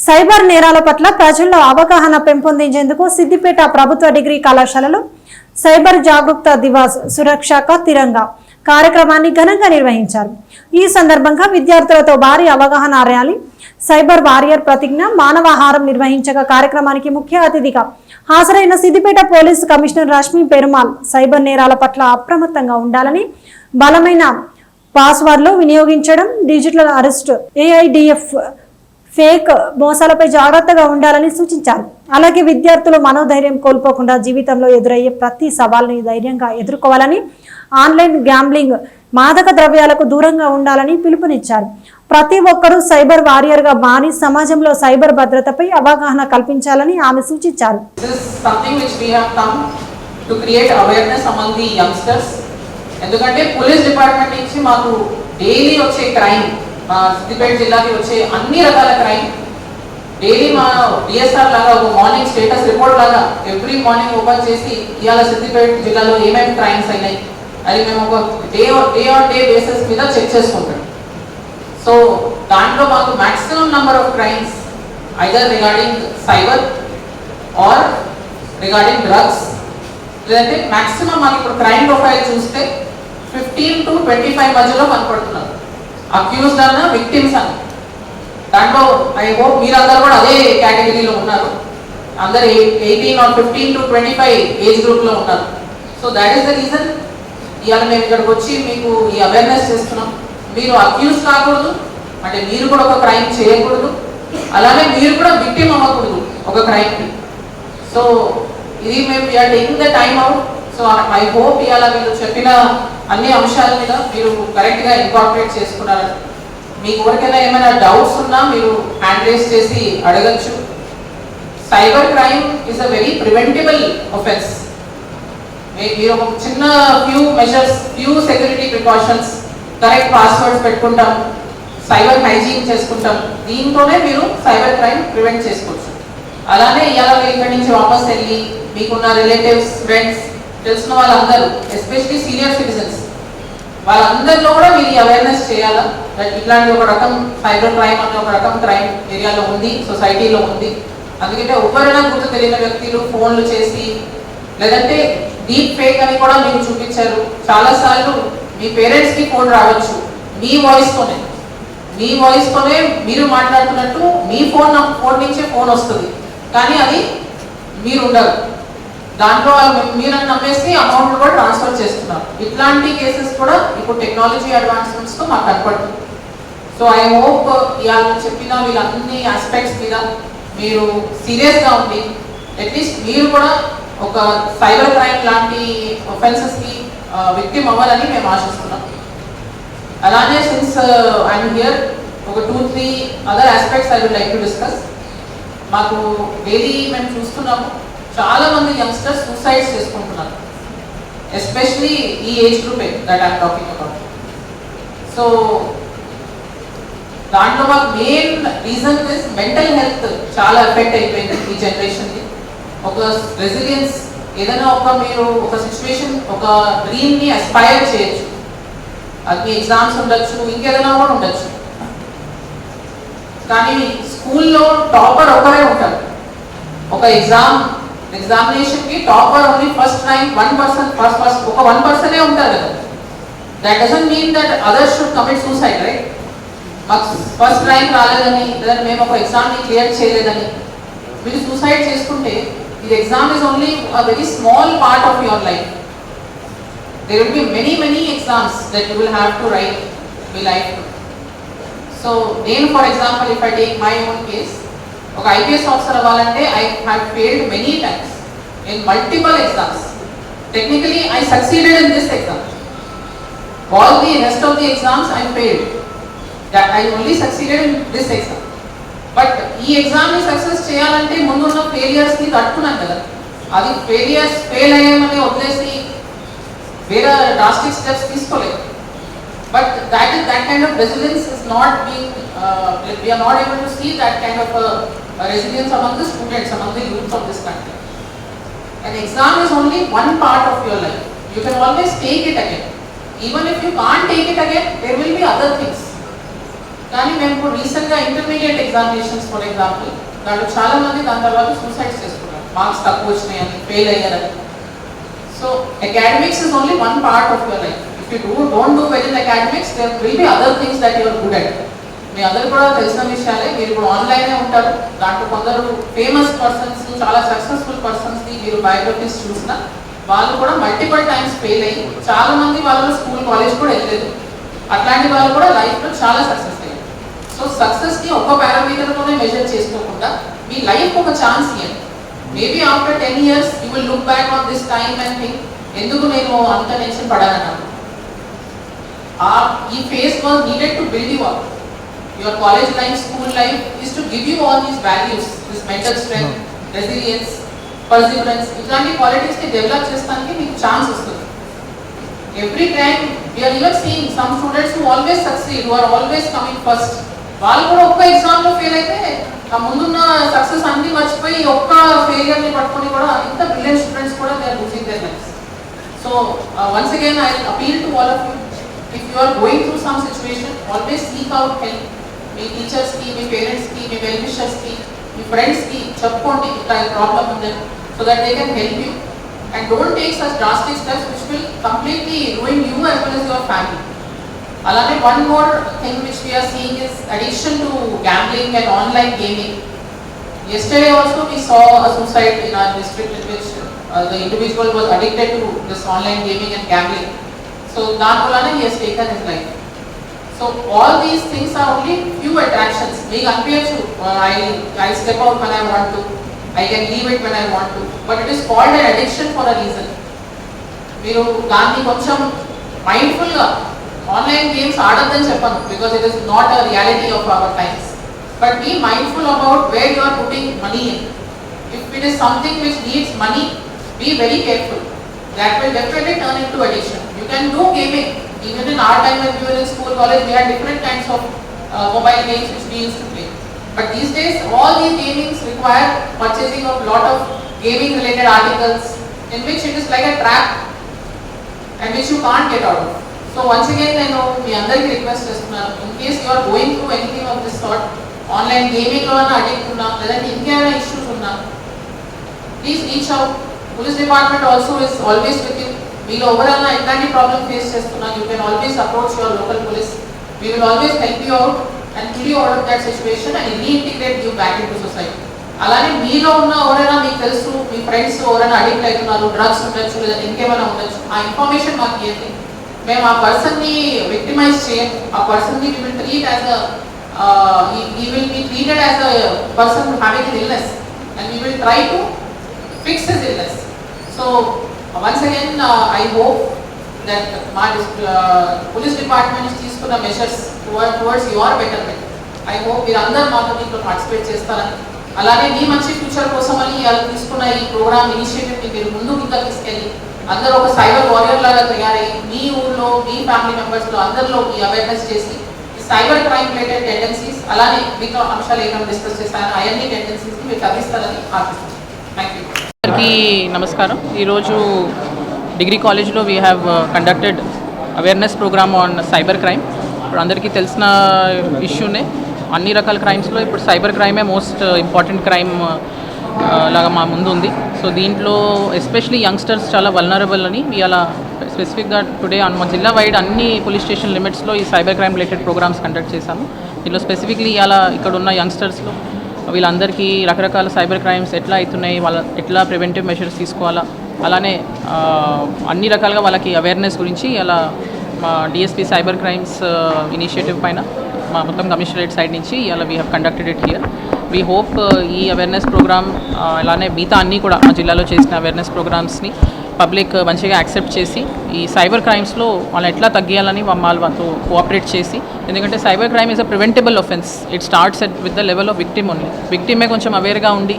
Cyber నేరాల పట్ల ప్రజల్లో అవగాహన పెంపొందించేందుకు సిద్దిపేట ప్రభుత్వ డిగ్రీ కళాశాలలో సైబర్ జాగరూకత దివాస్ సురక్ష కా తిరంగా కార్యక్రమాన్ని ఘనంగా నిర్వహించారు. ఈ సందర్భంగా విద్యార్థులతో భారీ అవగాహన ర్యాలీ, సైబర్ వారియర్ ప్రతిజ్ఞ, మానవాహారం నిర్వహించగా కార్యక్రమానికి ముఖ్య అతిథిగా హాజరైన Siddipet police commissioner Rashmi Perumal cyber నేరాల పట్ల అప్రమత్తంగా ఉండాలని, బలమైన పాస్వర్డ్లు వినియోగించడం, డిజిటల్ అరెస్ట్, ఏఐడిఎఫ్ ఫేక్ మోసాలపై జాగ్రత్తగా ఉండాలని సూచించారు. అలాగే విద్యార్థులు మనోధైర్యం కోల్పోకుండా జీవితంలో ఎదురయ్యే ప్రతి సవాల్ని ధైర్యంగా ఎదుర్కోవాలని, ఆన్లైన్ గ్యాంబ్లింగ్, మాదక ద్రవ్యాలకు దూరంగా ఉండాలని పిలుపునిచ్చారు. ప్రతి ఒక్కరూ సైబర్ వారియర్గా మారి సమాజంలో సైబర్ భద్రతపై అవగాహన కల్పించాలని ఆమె సూచించారు. ఎందుకంటే పోలీస్ డిపార్ట్మెంట్ నుంచి మాకు డైలీ వచ్చే క్రైమ్, మా సిద్దిపేట జిల్లాకి వచ్చే అన్ని రకాల క్రైమ్ డైలీ మా డిఎస్ఆర్ లాగా ఒక మార్నింగ్ స్టేటస్ రిపోర్ట్ లాగా ఎవ్రీ మార్నింగ్ ఓపెన్ చేసి ఇవాళ సిద్దిపేట జిల్లాలో ఏమేమి క్రైమ్స్ అయినాయి అది మేము ఒక డే ఆన్ డే బేసిస్ మీద చెక్ చేసుకుంటాం. సో దాంట్లో మాకు maximum number of crimes either regarding cyber or regarding drugs, లేదంటే మ్యాక్సిమం మాకు ఇప్పుడు క్రైమ్ ప్రొఫైల్ చూస్తే 15 to 25 మధ్యలో కనపడుతున్నారు. అక్యూజ్డ్ అన్న, విక్టిమ్స్ అన్న. దాంట్లో ఐ హోప్ మీరందరూ కూడా అదే కేటగిరీలో ఉన్నారు. అందరు 18 or 15 to 25 ఏజ్ గ్రూప్లో ఉన్నారు. So that is the reason ఇవాళ మేము ఇక్కడికి వచ్చి మీకు ఈ అవేర్నెస్ చేస్తున్నాం. మీరు అక్యూజ్ కాకూడదు, అంటే మీరు కూడా ఒక క్రైమ్ చేయకూడదు, అలానే మీరు కూడా విక్టిమ్ అవ్వకూడదు ఒక క్రైమ్కి. సో ఇది మేము we are taking the time out. So I hope ఇవాళ మీరు చెప్పిన అన్ని అంశాల మీద మీరు కరెక్ట్గా ఇన్కార్పొరేట్ చేసుకున్నారని. మీకు ఎవరికైనా ఏమైనా డౌట్స్ ఉన్నా మీరు హ్యాండ్ రేస్ చేసి అడగచ్చు. Cyber crime is a very preventable offence. మీరు ఒక చిన్న few measures, few security precautions, correct passwords పెట్టుకుంటాం, సైబర్ హైజీన్ చేసుకుంటాం, దీంతోనే మీరు సైబర్ క్రైమ్ ప్రివెంట్ చేసుకోవచ్చు. అలానే ఇవాళ మీరు ఇక్కడి నుంచి వాపస్ వెళ్ళి మీకున్న రిలేటివ్స్, ఫ్రెండ్స్, తెలిసిన వాళ్ళందరూ, ఎస్పెషలీ సీనియర్ సిటిజన్స్, వాళ్ళందరిలో కూడా మీరు అవేర్నెస్ చేయాలా. ఇట్లాంటి ఒక రకం సైబర్ క్రైమ్ అనే ఒక రకం క్రైమ్ ఏరియాలో ఉంది, సొసైటీలో ఉంది. అందుకంటే ఎవరైనా గుర్తు తెలియని వ్యక్తులు ఫోన్లు చేసి, లేదంటే డీప్ ఫేక్ అని కూడా మీకు చూపించారు. చాలాసార్లు మీ పేరెంట్స్కి ఫోన్ రావచ్చు మీ వాయిస్తోనే మీరు మాట్లాడుతున్నట్టు మీ ఫోన్ నుంచే ఫోన్ వస్తుంది, కానీ అది మీరు ఉండరు. దాంట్లో మీరు నమ్మేసి అమౌంట్ కూడా ట్రాన్స్ఫర్ చేస్తున్నారు. ఇట్లాంటి కేసెస్ కూడా ఇప్పుడు టెక్నాలజీ అడ్వాన్స్మెంట్స్తో మాకు కనపడుతుంది. సో ఐ హోప్ ఇవాళ చెప్పిన వీళ్ళన్ని ఆస్పెక్ట్స్ మీద మీరు సీరియస్గా ఉండి అట్లీస్ట్ మీరు కూడా ఒక సైబర్ క్రైమ్ లాంటి ఒఫెన్సెస్కి విక్టిమ్ అవ్వాలని మేము ఆశిస్తున్నాం. అలానే సిన్స్ ఐఎమ్ హియర్ ఒక 2-3 other aspects I would like to discuss. మాకు డైలీ మేము చూస్తున్నాము చాలా మంది యంగ్స్టర్స్ సూసైడ్స్ చేసుకుంటున్నారు, ఎస్పెషలీ ఈ age group that I'm talking about. So దాంట్లో మాకు main reason is mental health చాలా ఎఫెక్ట్ అయిపోయింది ఈ జనరేషన్కి. ఒక రెసిలియన్స్, ఏదైనా మీరు ఒక సిచ్యువేషన్, ఒక డ్రీమ్ని అస్పైర్ చేయొచ్చు. అది ఎగ్జామ్స్ ఉండొచ్చు, ఇంకేదైనా కూడా ఉండొచ్చు. కానీ స్కూల్లో టాపర్ ఒకరే ఉంటారు. ఒక ఎగ్జామినేషన్కి టాపర్ ఓన్లీ ఫస్ట్ ర్యాంక్ 1%, ఒక 1% ఉంటారు కదా. That doesn't mean that others should commit suicide, right? మాకు ఫస్ట్ ర్యాంక్ రాలేదని, లేదా మేము ఒక ఎగ్జామ్ని క్లియర్ చేయలేదని మీరు సూసైడ్ చేసుకుంటే, ఇది exam is only a very small part of your life. There will be many exams that you will have to write in life. So then for example, if I take my own case, ఒక IPS officer అవ్వాలంటే I have failed many times in multiple exams. Technically I succeeded in this exam. All the rest of the exams I failed. That I only succeeded in this exam. But ఈ ఎగ్జామ్ని success చేయాలంటే ముందున్న ఫెయిలియర్స్ని తట్టుకున్నాను కదా. అది fail అయ్యామని వదిలేసి వేరే drastic steps తీసుకోలేదు. But that kind of resilience is not being we are not able to see that kind of resilience among the students, among the youth of this country. An exam is only one part of your life. You can always take it again. Even if you can't take it again, there will be other things. కానీ మేము ఇప్పుడు రీసెంట్గా intermediate examinations for example దాంట్లో చాలామంది దాని తర్వాత suicides చేసుకున్నారు, marks తక్కువ వచ్చినాయని, ఫెయిల్ అయ్యారని. So academics is only one part of your life. If you don't do well in academics, there will be other things that your good at. మీ అందరూ కూడా తెలిసిన విషయాలే. మీరు ఇప్పుడు ఆన్లైనే ఉంటారు, దాంట్లో కొందరు ఫేమస్ పర్సన్స్, చాలా సక్సెస్ఫుల్ పర్సన్స్ని మీరు బయోగ్రఫీస్ చూసిన వాళ్ళు కూడా మల్టిపుల్ టైమ్స్ ఫెయిల్ అయ్యి చాలా మంది వాళ్ళు స్కూల్ కాలేజ్ కూడా వెళ్ళలేదు. అట్లాంటి వాళ్ళు కూడా లైఫ్లో చాలా సక్సెస్ అయ్యారు. సో సక్సెస్ని ఒక్క పారామీటర్తోనే మెజర్ చేసుకోకుండా మీ లైఫ్ ఒక ఛాన్స్ ఇవ్వండి. Maybe after 10 years you will look back on this time and think ఎందుకు నేను అంత టెన్షన్ పడానన్నాను. ఈ face was needed to build you up. Your college life, school life is to give you all these values, this mental strength, resilience, perseverance. ఇట్లాంటి qualities ని develop చేసుకోవడానికి మీకు chance వస్తుంది. Every time we are even seeing some students who always succeed, who are always coming first. వాళ్ళు కూడా ఒక్క exam లో fail అయితే ఆ ముందున్న సక్సెస్ అన్ని మర్చిపోయి ఒక్క ఫెయిలియర్ ని పట్టుకొని కూడా ఇంత బ్రిలియంట్ స్టూడెంట్స్ కూడా they are losing their lives. So once again I appeal to all of you, if you are going through some situation, always seek out help. మీ టీచర్స్కి, మీ పేరెంట్స్కి, మీ వెల్ విషర్స్కి, మీ ఫ్రెండ్స్కి చెప్పుకోండి ఇట్లా ప్రాబ్లమ్ ఉందని, so that they can help you. And don't take such drastic steps which will completely ruin you as well as your family. అలానే one more thing which we are seeing is addiction to gambling and online gaming. Yesterday also we saw a suicide in our district in which the individual was addicted to this online gaming and gambling. So that wala he has taken his life. So all these things are only few attractions. Make appearances. I step out when I want to. I can leave it when I want to. But it is called an addiction for a reason. మీరు దాన్ని కొంచెం మైండ్ఫుల్గా online games ఆడద్దని చెప్పను, because it is not a reality of our times. But be mindful about where you are putting money in. If it is something which needs money, be very careful. That will definitely turn into addiction. You can do gaming. Even in our time when we were in school, college, we had different kinds of mobile games which we used to play. But these days, all these gamings require purchasing of lot of gaming related articles in which it is like a trap and which you can't get out of. So once again, I know we andariki request chestunnaru, in case you are going through anything of this sort, online gaming lo ana addict unna ledante inkaina issues unna, please reach out. Police department also is always with you. మీరు ఎవరైనా ఎట్లాంటి problem face చేస్తున్నా, you can always approach your local police. We will always help you out and pull you out of that situation and reintegrate you back into society. అలానే మీలో ఉన్న ఎవరైనా మీకు తెలుసు, మీ ఫ్రెండ్స్ ఎవరైనా అడిక్ట్ అవుతున్నారు, డ్రగ్స్ ఉండొచ్చు లేదా ఇంకేమైనా ఉండొచ్చు, ఆ ఇన్ఫర్మేషన్ మాకు ఇవ్వండి. మేము ఆ పర్సన్ని విక్టిమైజ్ చేయం. ఆ పర్సన్ని we will treat as he will be treated as a person having an illness and we will try to fix his illness. So once again I hope that my police department is తీసుకున్న measures towards your betterment. I hope మీరందరూ మాతో దీంట్లో participate చేస్తారని, అలానే మీ మంచి future కోసమని ఇవాళ తీసుకున్న ఈ ప్రోగ్రామ్ ఇనిషియేటివ్ని మీరు ముందుకు ఇంకా తీసుకెళ్ళి అందరూ ఒక సైబర్ వారియర్ లాగా తయారయ్యి మీ ఊళ్ళో మీ ఫ్యామిలీ మెంబర్స్లో అందరిలో ఈ అవేర్నెస్ చేసి సైబర్ క్రైమ్ రిలేటెడ్ టెండెన్సీస్ అలానే మీతో అంశాలు ఏమైనా డిస్కస్ చేస్తారని అవన్నీ టెండెన్సీస్ని మీరు తగ్గిస్తారని ఆశిస్తున్నాను. Thank you. అందరికీ నమస్కారం. ఈరోజు డిగ్రీ కాలేజ్లో we have conducted awareness programme on cyber crime. ఇప్పుడు అందరికీ తెలిసిన ఇష్యూనే, అన్ని రకాల క్రైమ్స్లో ఇప్పుడు సైబర్ క్రైమే మోస్ట్ ఇంపార్టెంట్ క్రైమ్ లాగా మా ముందు ఉంది. సో దీంట్లో ఎస్పెషలీ యంగ్స్టర్స్ చాలా వల్నరబుల్ అని అలా స్పెసిఫిక్గా టుడే మా జిల్లా వైడ్ అన్ని పోలీస్ స్టేషన్ లిమిట్స్లో ఈ cyber crime related programmes conduct చేశాము. దీంట్లో స్పెసిఫిక్లీ ఇలా ఇక్కడ ఉన్న యంగ్స్టర్స్లో వీళ్ళందరికీ రకరకాల సైబర్ క్రైమ్స్ ఎట్లా అవుతున్నాయి, వాళ్ళ ఎట్లా ప్రివెంటివ్ మెషర్స్ తీసుకోవాలా, అలానే అన్ని రకాలుగా వాళ్ళకి అవేర్నెస్ గురించి అలా మా డిఎస్పీ సైబర్ క్రైమ్స్ ఇనిషియేటివ్ పైన మా మొత్తం కమిషనరేట్ సైడ్ నుంచి ఇలా we have conducted it here. We hope ఈ అవేర్నెస్ ప్రోగ్రామ్ అలానే మిగతా అన్నీ కూడా మా జిల్లాలో చేసిన అవేర్నెస్ ప్రోగ్రామ్స్ని పబ్లిక్ మంచిగా యాక్సెప్ట్ చేసి ఈ సైబర్ క్రైమ్స్లో వాళ్ళు ఎట్లా తగ్గియాలని వాళ్ళతో కోఆపరేట్ చేసి, ఎందుకంటే cyber crime is a preventable offence. It starts with the level of victim only. విక్టిమే కొంచెం అవేర్గా ఉండి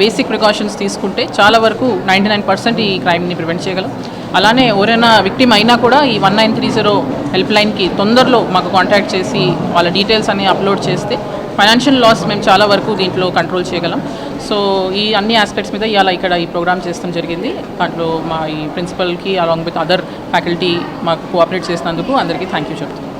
బేసిక్ ప్రికాషన్స్ తీసుకుంటే చాలా వరకు 99% ఈ క్రైమ్ని ప్రివెంట్ చేయగలం. అలానే ఎవరైనా విక్టిమ్ అయినా కూడా ఈ 1930 హెల్ప్ లైన్కి తొందరలో మాకు కాంటాక్ట్ చేసి వాళ్ళ డీటెయిల్స్ అన్ని అప్లోడ్ చేస్తే ఫైనాన్షియల్ లాస్ మేము చాలా వరకు దీంట్లో కంట్రోల్ చేయగలం. సో ఈ అన్ని ఆస్పెక్ట్స్ మీద ఇవాళ ఇక్కడ ఈ ప్రోగ్రామ్ చేస్తాం జరిగింది. దాంట్లో మా ఈ ప్రిన్సిపల్కి అలాంగ్ విత్ అదర్ ఫ్యాకల్టీ మాకు కోఆపరేట్ చేసినందుకు అందరికీ థ్యాంక్ యూ చెప్తాను.